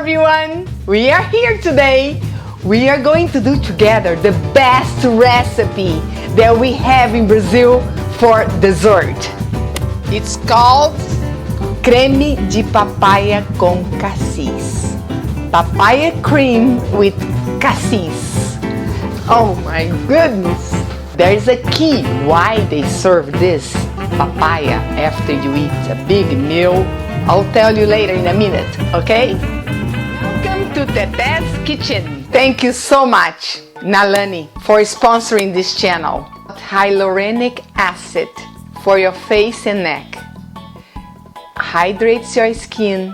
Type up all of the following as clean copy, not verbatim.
everyone! We are here today. We are going to do together the best recipe that we have in Brazil for dessert. It's called creme de papaya com cassis. Papaya cream with cassis. Oh my goodness! There's a key why they serve this papaya after you eat a big meal. I'll tell you later in a minute, okay? Welcome to Tete's Kitchen. Thank you so much, Nalani, for sponsoring this channel. Hyaluronic acid for your face and neck. Hydrates your skin.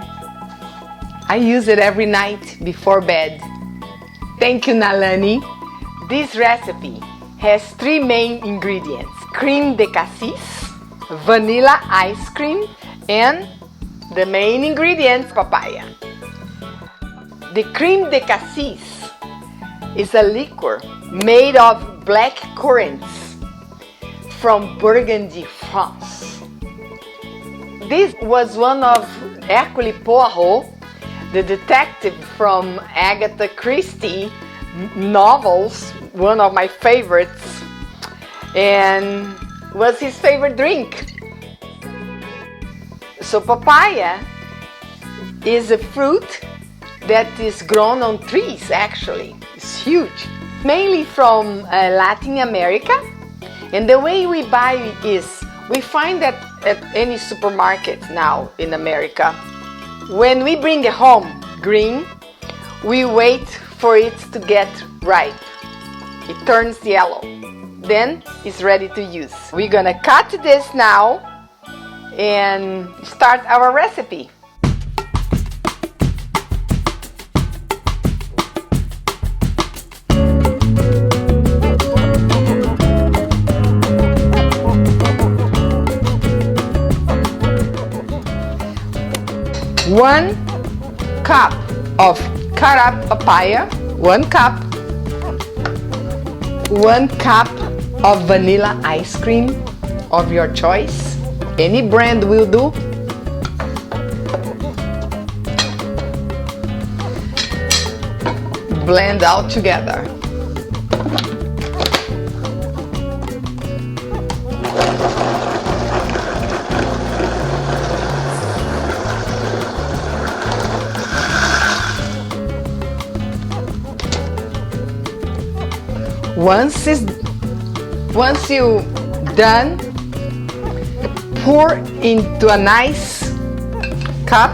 I use it every night before bed. Thank you, Nalani. This recipe has three main ingredients: crème de cassis, vanilla ice cream, and the main ingredient, papaya. The crème de cassis is a liqueur made of blackcurrants from Burgundy, France. This was one of Hercule Poirot, the detective from Agatha Christie novels, one of my favorites, and was his favorite drink. So papaya is a fruit that is grown on trees, actually. It's huge. Mainly from Latin America. And the way we buy it is, we find that at any supermarket now in America. When we bring it home green, we wait for it to get ripe. It turns yellow. Then it's ready to use. We're gonna cut this now and start our recipe. One cup of cut up papaya, 1 cup. 1 cup of vanilla ice cream of your choice. Any brand will do. Blend out together. Once you done, pour into a nice cup.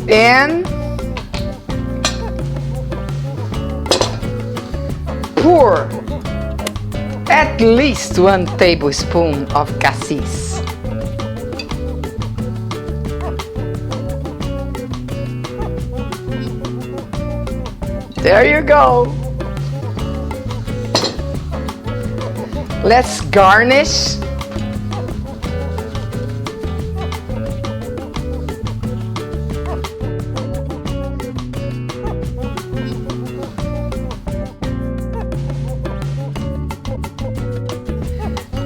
And pour at least 1 tablespoon of cassis. There you go. Let's garnish.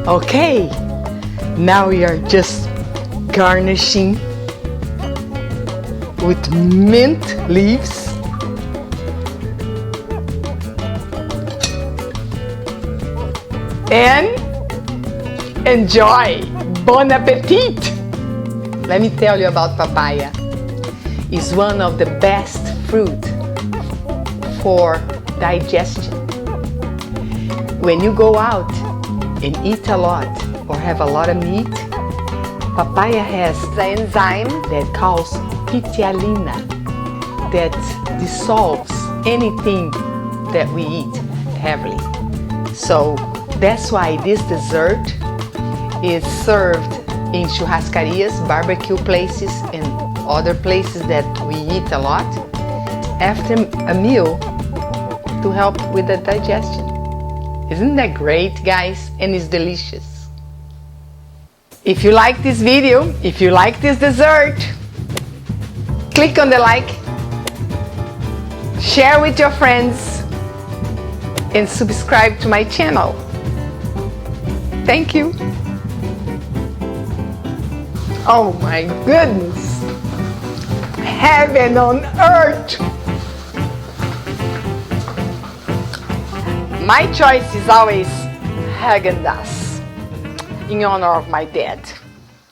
Okay, now we are just garnishing with mint leaves. And enjoy! Bon appetit! Let me tell you about papaya. It's one of the best fruit for digestion. When you go out and eat a lot or have a lot of meat, papaya has the enzyme that calls pitialina that dissolves anything that we eat heavily. So that's why this dessert is served in churrascarias, barbecue places, and other places that we eat a lot after a meal to help with the digestion. Isn't that great, guys? And it's delicious. If you like this video, if you like this dessert, click on the like share with your friends, and subscribe to my channel. Thank you. Oh my goodness. Heaven on earth. My choice is always Haagen-Dazs in honor of my dad.